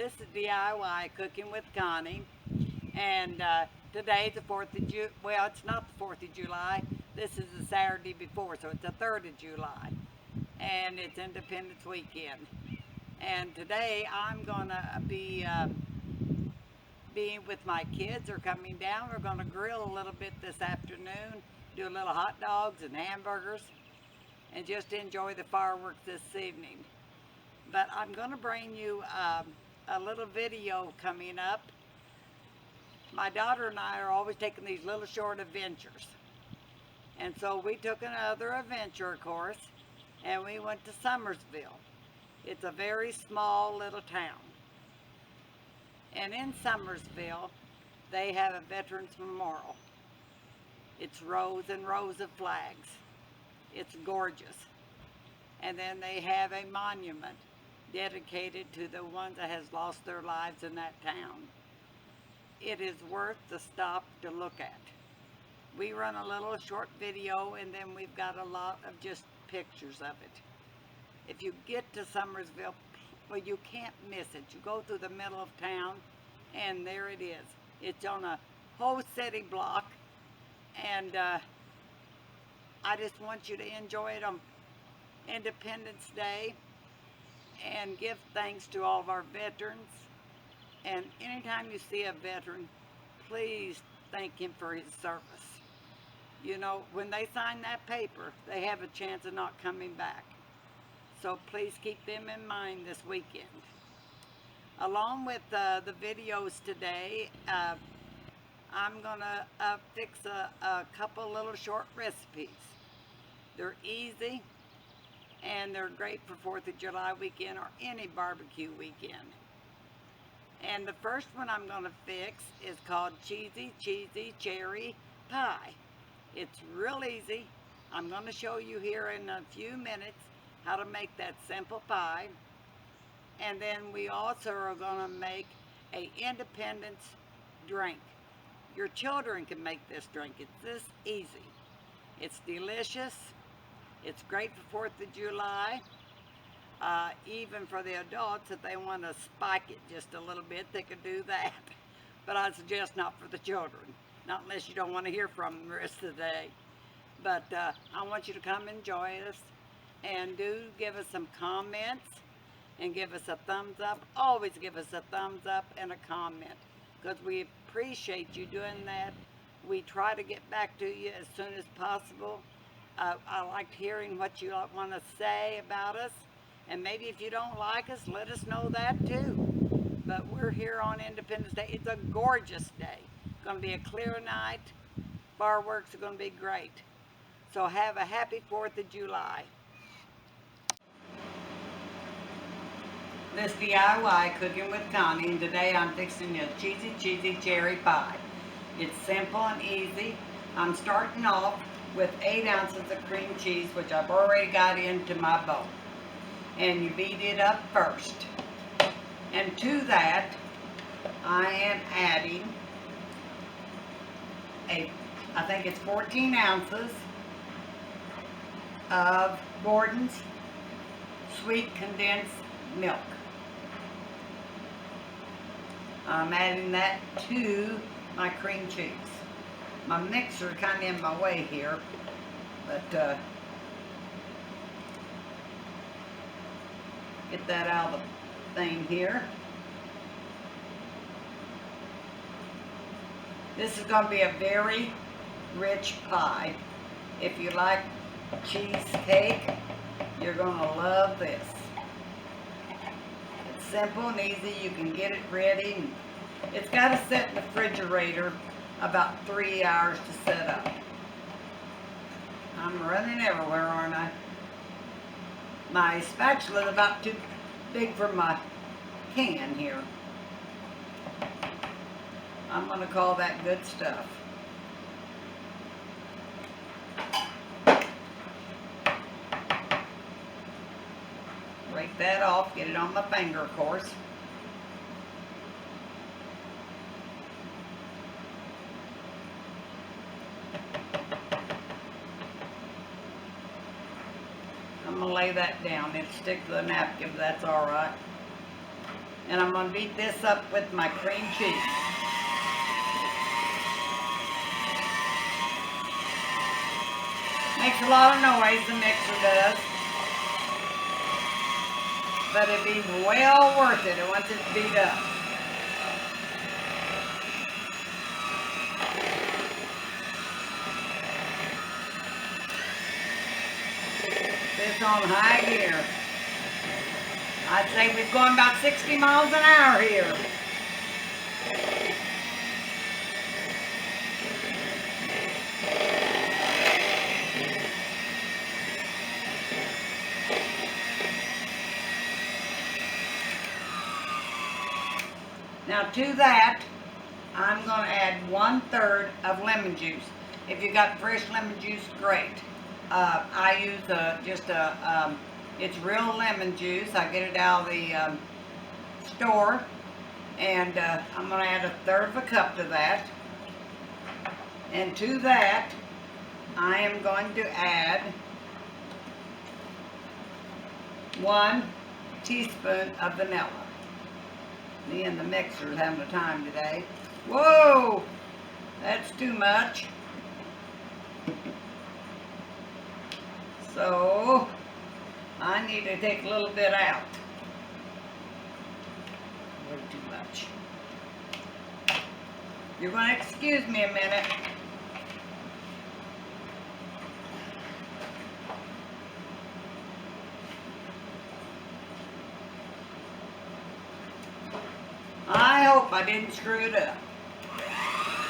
This is DIY Cooking with Connie, and today's the 4th of July. Well, it's not the 4th of July. This is the Saturday before, so it's the 3rd of July, and it's Independence Weekend. And today I'm gonna be being with my kids. They're coming down. We're gonna grill a little bit this afternoon, do a little hot dogs and hamburgers, and just enjoy the fireworks this evening. But I'm gonna bring you a little video coming up. My daughter and I are always taking these little short adventures. And so we took another adventure, of course, and we went to Summersville. It's a very small little town. And in Summersville, they have a Veterans Memorial. It's rows and rows of flags. It's gorgeous. And then they have a monument dedicated to the ones that has lost their lives in that town. It is worth the stop to look at. We run a little short video, and then we've got a lot of just pictures of it. If you get to Summersville, well, you can't miss it. You go through the middle of town, and there it is. It's on a whole city block, and I just want you to enjoy it on Independence Day and give thanks to all of our veterans. And anytime you see a veteran, please thank him for his service. You know, when they sign that paper, they have a chance of not coming back. So please keep them in mind this weekend. Along with the videos today, I'm gonna fix a couple little short recipes. They're easy, and they're great for 4th of July weekend or any barbecue weekend. And the first one I'm going to fix is called Cheesy Cherry Pie. It's real easy. I'm going to show you here in a few minutes how to make that simple pie. And then we also are going to make an Independence drink. Your children can make this drink. It's this easy. It's delicious. It's great for 4th of July, even for the adults. If they want to spike it just a little bit, they could do that. But I suggest not for the children, not unless you don't want to hear from them the rest of the day. But I want you to come enjoy us, and do give us some comments, and give us a thumbs up. Always give us a thumbs up and a comment, because we appreciate you doing that. We try to get back to you as soon as possible. I liked hearing what you want to say about us, and maybe if you don't like us, let us know that too. But we're here on Independence Day. It's a gorgeous day. It's going to be a clear night. Fireworks are going to be great. So have a happy 4th of July. This DIY Cooking with Connie, and today I'm fixing a cheesy cherry pie. It's simple and easy. I'm starting off with 8 ounces of cream cheese, which I've already got into my bowl. And you beat it up first. And to that, I am adding I think it's 14 ounces of Gordon's sweet condensed milk. I'm adding that to my cream cheese. My mixer is kind of in my way here, but get that out of the thing here. This is going to be a very rich pie. If you like cheesecake, you're going to love this. It's simple and easy. You can get it ready. It's got to sit in the refrigerator about 3 hours to set up. I'm running everywhere, aren't I? My spatula is about too big for my can here. I'm going to call that good stuff. Rake that off, get it on my finger, of course. I'm going to lay that down. It'll stick to the napkin, but that's all right. And I'm going to beat this up with my cream cheese. Makes a lot of noise, the mixer does. But it'd be well worth it once it's beat up. This on high gear. I'd say we've gone about 60 miles an hour here. Now to that, I'm going to add 1/3 of lemon juice. If you got fresh lemon juice, great. I use it's real lemon juice. I get it out of the store, and I'm going to add 1/3 of a cup to that. And to that, I am going to add 1 teaspoon of vanilla. Me and the mixer is having a time today. Whoa! That's too much. So, I need to take a little bit out. Way too much. You're going to excuse me a minute. I hope I didn't screw it up.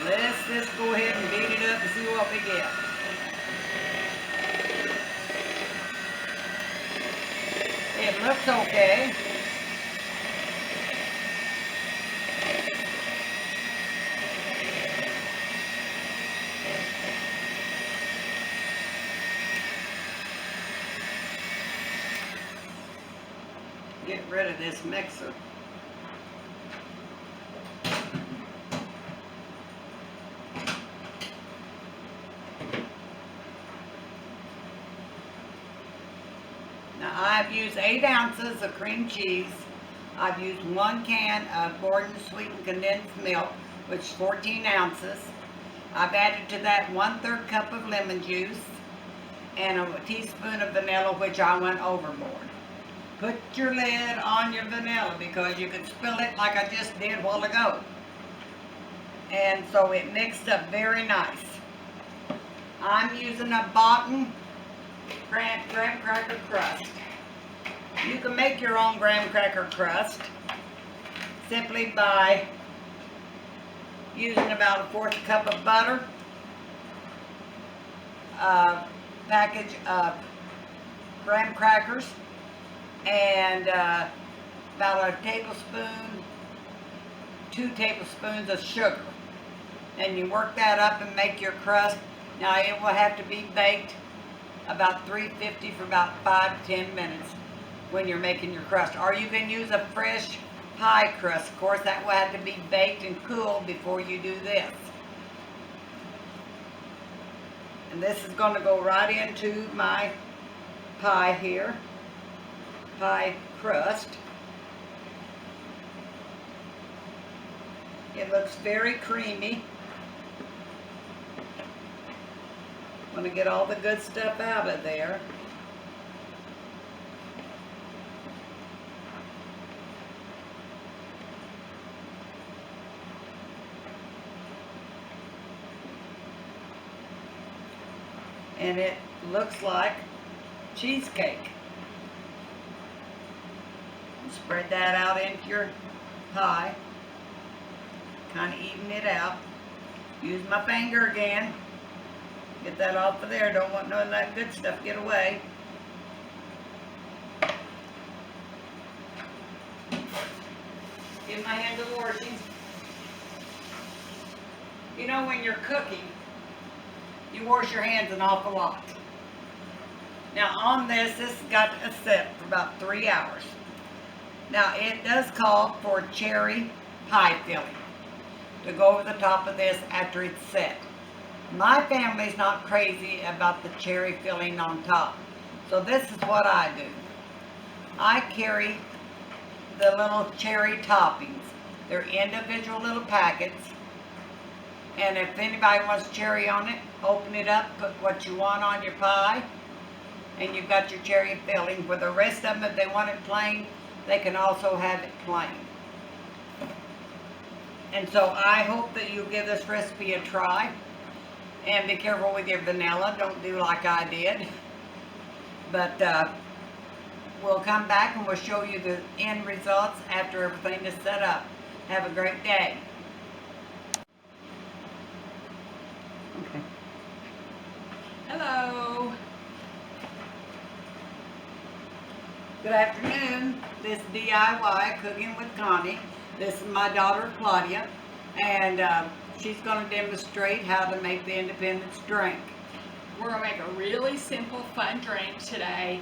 Let's just go ahead and beat it up and see what we get. It looks okay. Get rid of this mixer. Now I've used 8 ounces of cream cheese. I've used 1 can of Gordon sweetened condensed milk, which is 14 ounces. I've added to that 1/3 cup of lemon juice and a teaspoon of vanilla, which I went overboard. Put your lid on your vanilla because you could spill it like I just did a while ago. And so it mixed up very nice. I'm using a Botten graham cracker crust. You can make your own graham cracker crust simply by using about 1/4 cup of butter, a package of graham crackers, and about 2 tablespoons of sugar. And you work that up and make your crust. Now it will have to be baked about 350 for about 5 to 10 minutes when you're making your crust. Or you can use a fresh pie crust. Of course, that will have to be baked and cooled before you do this. And this is going to go right into my pie here. Pie crust. It looks very creamy. I'm going to get all the good stuff out of there. And it looks like cheesecake. Spread that out into your pie. Kind of even it out. Use my finger again. Get that off of there. Don't want none of that good stuff to get away. Give my hands a washing. You know, when you're cooking, you wash your hands an awful lot. Now on this has got to set for about 3 hours. Now it does call for cherry pie filling to go over the top of this after it's set. My family's not crazy about the cherry filling on top. So this is what I do. I carry the little cherry toppings. They're individual little packets. And if anybody wants cherry on it, open it up, put what you want on your pie, and you've got your cherry filling. For the rest of them, if they want it plain, they can also have it plain. And so I hope that you give this recipe a try. And be careful with your vanilla. Don't do like I did. But we'll come back and we'll show you the end results after everything is set up. Have a great day. Okay. Hello. Good afternoon. This is DIY Cooking with Connie. This is my daughter Claudia, and she's going to demonstrate how to make the Independence drink. We're going to make a really simple, fun drink today.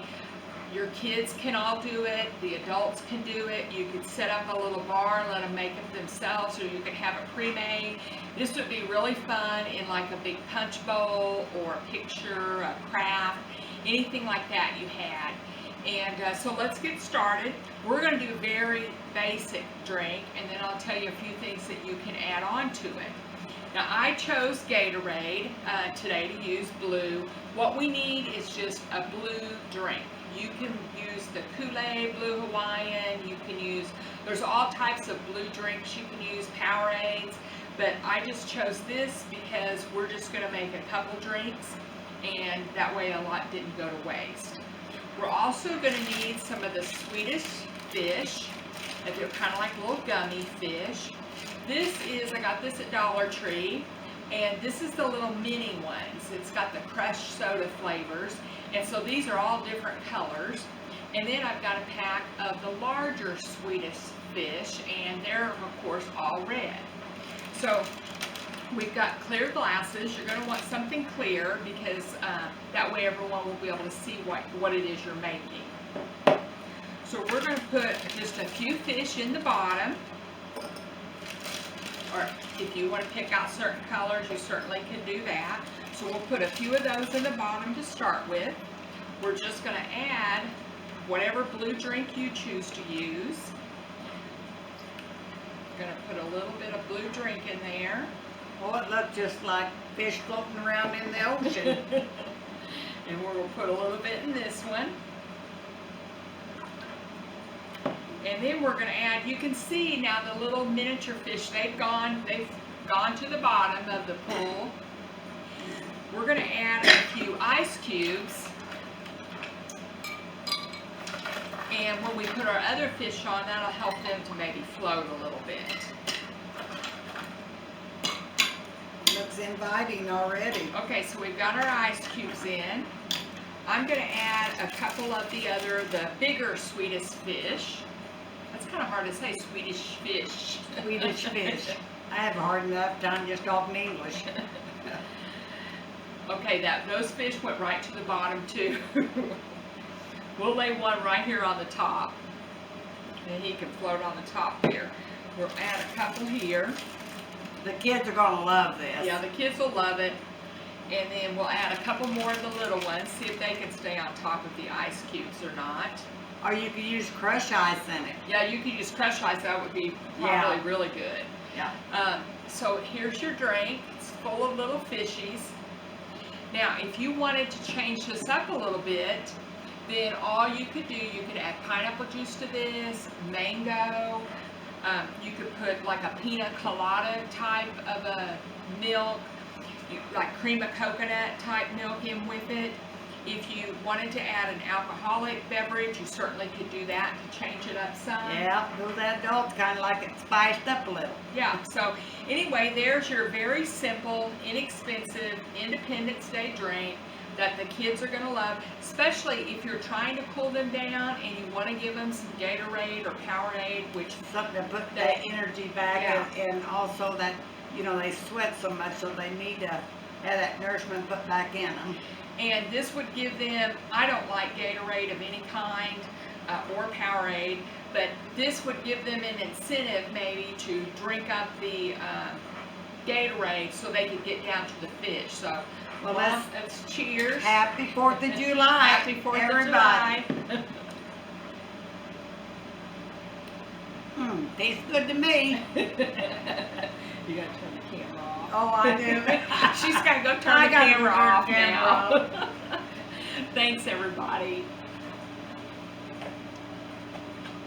Your kids can all do it. The adults can do it. You could set up a little bar and let them make it themselves, or you could have it pre-made. This would be really fun in like a big punch bowl or a picture, a craft, anything like that you had. And so let's get started. We're going to do a very basic drink, and then I'll tell you a few things that you can add on to it. Now, I chose Gatorade today to use blue. What we need is just a blue drink. You can use the Kool-Aid, Blue Hawaiian, you can use, there's all types of blue drinks you can use, Powerades, but I just chose this because we're just going to make a couple drinks, and that way a lot didn't go to waste. We're also going to need some of the Swedish fish, and they're kind of like little gummy fish. This is, I got this at Dollar Tree, and this is the little mini ones. It's got the crushed soda flavors, and so these are all different colors. And then I've got a pack of the larger Swedish fish, and they're of course all red. So we've got clear glasses. You're going to want something clear because that way everyone will be able to see what it is you're making. So we're going to put just a few fish in the bottom. Or if you want to pick out certain colors, you certainly can do that. So we'll put a few of those in the bottom to start with. We're just going to add whatever blue drink you choose to use. I'm going to put a little bit of blue drink in there. Well, it looks just like fish floating around in the ocean. And we're going to put a little bit in this one. And then we're going to add, you can see now the little miniature fish, they've gone to the bottom of the pool. We're going to add a few ice cubes. And when we put our other fish on, that'll help them to maybe float a little bit. Looks inviting already. Okay, so we've got our ice cubes in. I'm going to add a couple of the bigger Swedish fish. That's kind of hard to say, Swedish fish. Swedish fish. I have a hard enough time just talking English. Okay, those fish went right to the bottom too. We'll lay one right here on the top. And he can float on the top here. We'll add a couple here. The kids are going to love this. Yeah, the kids will love it. And then we'll add a couple more of the little ones, see if they can stay on top of the ice cubes or not. Or you could use crushed ice in it. Yeah, you could use crushed ice. That would be probably really good. Yeah. So here's your drink. It's full of little fishies. Now, if you wanted to change this up a little bit, then all you could do, you could add pineapple juice to this, mango. You could put like a pina colada type of a milk, like cream of coconut type milk in with it. If you wanted to add an alcoholic beverage, you certainly could do that to change it up some. Yeah, those adults kind of like it spiced up a little. Yeah, so anyway, there's your very simple, inexpensive Independence Day drink that the kids are going to love, especially if you're trying to cool them down and you want to give them some Gatorade or Powerade, which something to put that energy back, yeah. and also that, you know, they sweat so much, so they need to have that nourishment put back in them. And this would give them, I don't like Gatorade of any kind or Powerade, but this would give them an incentive maybe to drink up the Gatorade so they could get down to the fish. So, well, let's cheers. Happy 4th of July. Happy 4th of July. Tastes good to me. You gotta turn the camera off. Oh, I do. She's gotta go turn I the gotta camera go turn off the camera now. Thanks, everybody.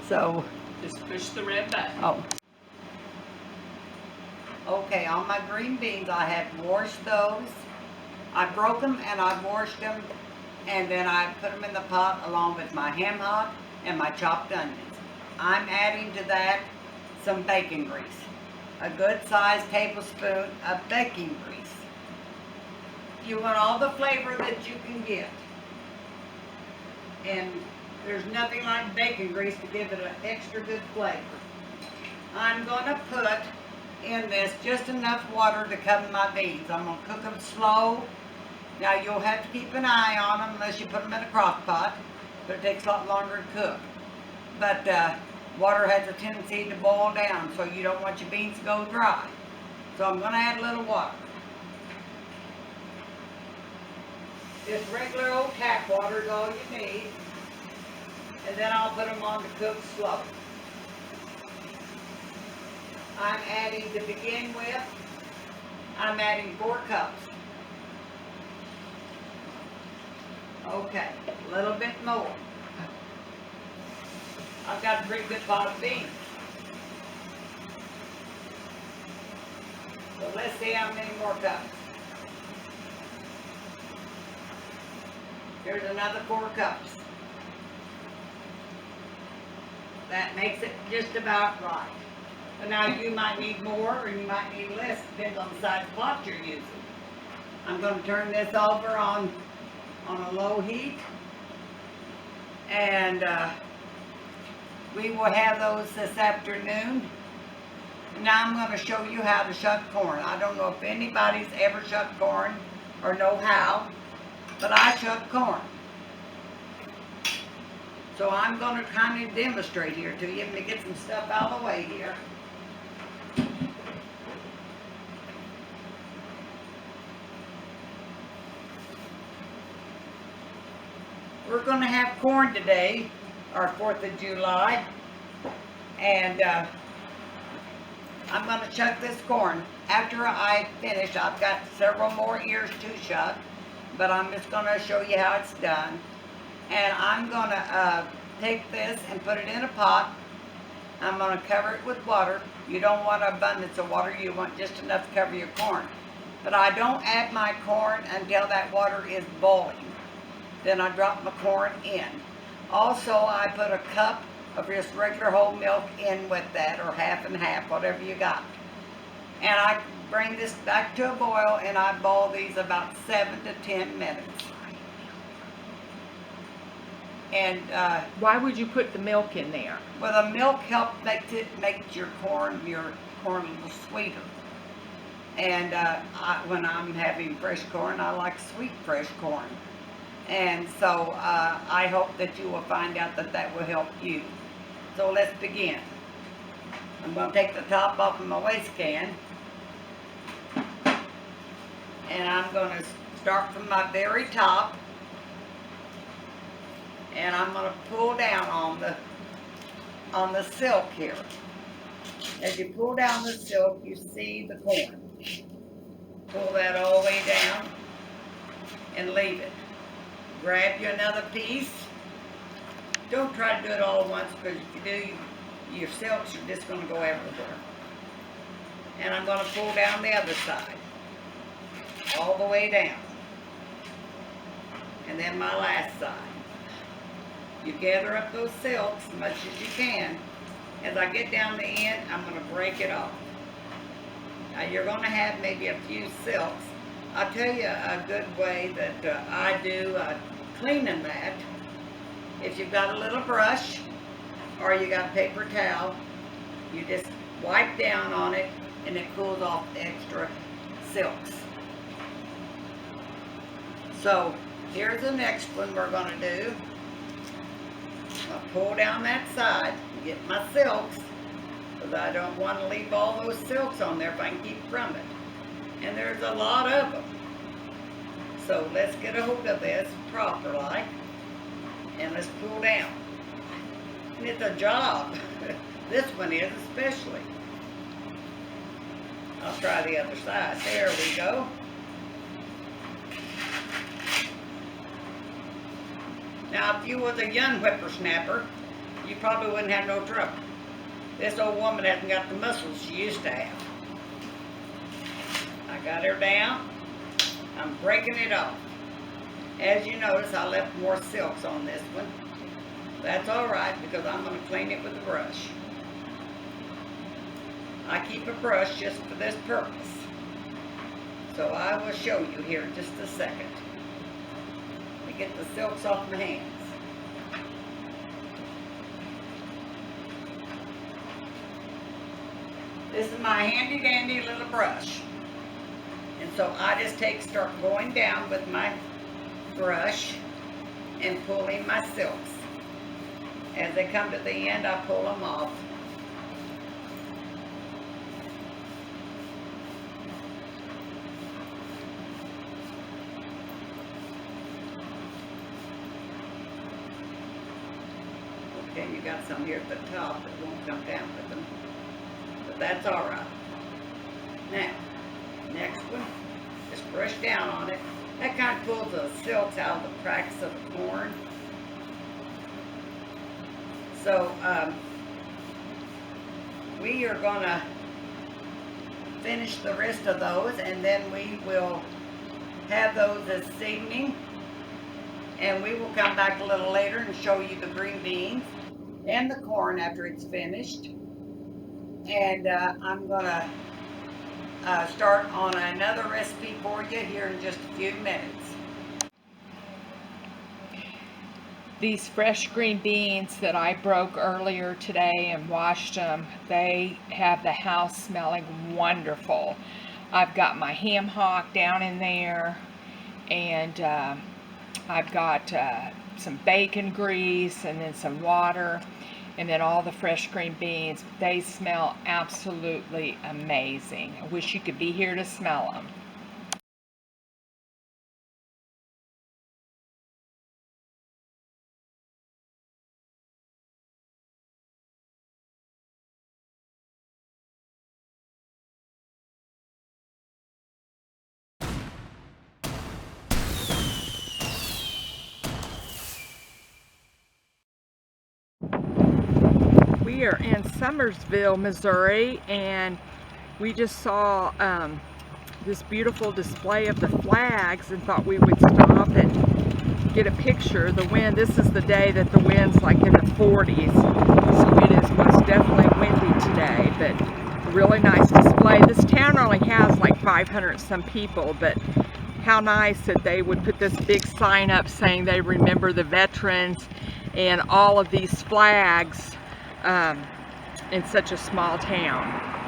So, Just push the red button. oh. Okay, on my green beans, I have washed those. I broke them and I washed them, and then I put them in the pot along with my ham hock and my chopped onions. I'm adding to that some bacon grease. A good sized tablespoon of bacon grease. You want all the flavor that you can get. And there's nothing like bacon grease to give it an extra good flavor. I'm going to put in this just enough water to cover my beans. I'm going to cook them slow. Now you'll have to keep an eye on them unless you put them in a crock pot, but it takes a lot longer to cook. But water has a tendency to boil down, so you don't want your beans to go dry. So I'm going to add a little water. Just regular old tap water is all you need. And then I'll put them on to cook slow. I'm adding, to begin with, I'm adding 4 cups. Okay, a little bit more. I've got a pretty good pot of beans. So let's see how many more cups. Here's another 4 cups. That makes it just about right. But now you might need more or you might need less, depends on the size of pot you're using. I'm going to turn this over on a low heat. And we will have those this afternoon. Now I'm going to show you how to shuck corn. I don't know if anybody's ever shucked corn or know how, but I shuck corn. So I'm going to kind of demonstrate here to you. Let me get some stuff out of the way here. We're going to have corn today, our 4th of July, and I'm going to shuck this corn. After I finish, I've got several more ears to shuck, but I'm just going to show you how it's done. And I'm going to take this and put it in a pot. I'm going to cover it with water. You don't want an abundance of water, you want just enough to cover your corn. But I don't add my corn until that water is boiling. Then I drop my corn in. Also, I put a cup of just regular whole milk in with that, or half and half, whatever you got. And I bring this back to a boil, and I boil these about 7 to 10 minutes. And Why would you put the milk in there? well, the milk helps make your corn a little sweeter. And when I'm having fresh corn, I like sweet fresh corn. And so I hope that you will find out that that will help you. So let's begin. I'm going to take the top off of my waste can. And I'm going to start from my very top. And I'm going to pull down on the silk here. As you pull down the silk, you see the corn. Pull that all the way down and leave it. Grab you another piece. Don't try to do it all at once, because if you do, your silks are just going to go everywhere. And I'm going to pull down the other side. All the way down. And then my last side. You gather up those silks as much as you can. As I get down the end, I'm going to break it off. Now you're going to have maybe a few silks. I'll tell you a good way that I do cleaning that. If you've got a little brush or you got a paper towel, you just wipe down on it and it cools off the extra silks. So here's the next one we're going to do. I'll pull down that side and get my silks, because I don't want to leave all those silks on there if I can keep from it. And there's a lot of them. So let's get a hold of this proper like, and let's pull down. And it's a job. This one is especially. I'll try the other side. There we go. Now, if you was a young whippersnapper, you probably wouldn't have no trouble. This old woman hasn't got the muscles she used to have. I got her down. I'm breaking it off. As you notice, I left more silks on this one. That's all right because I'm going to clean it with a brush. I keep a brush just for this purpose. So I will show you here in just a second. Let me get the silks off my hands. This is my handy dandy little brush. And so I just start going down with my brush and pulling my silks. As they come to the end, I pull them off. Okay, you got some here at the top that won't come down with them. But that's all right. Now, next one, just brush down on it. That kind of pulls the silks out of the cracks of the corn. So, we are going to finish the rest of those, and then we will have those this evening. And we will come back a little later and show you the green beans and the corn after it's finished. And I'm going to start on another recipe for you here in just a few minutes. These fresh green beans that I broke earlier today and washed them, they have the house smelling wonderful. I've got my ham hock down in there, and I've got some bacon grease and then some water, and then all the fresh green beans. They smell absolutely amazing. I wish you could be here to smell them. We are in Summersville, Missouri, and we just saw this beautiful display of the flags and thought we would stop and get a picture of the wind. This is the day that the wind's like in the 40s, so it is most definitely windy today, but a really nice display. This town only has like 500 some people, but how nice that they would put this big sign up saying they remember the veterans and all of these flags in such a small town.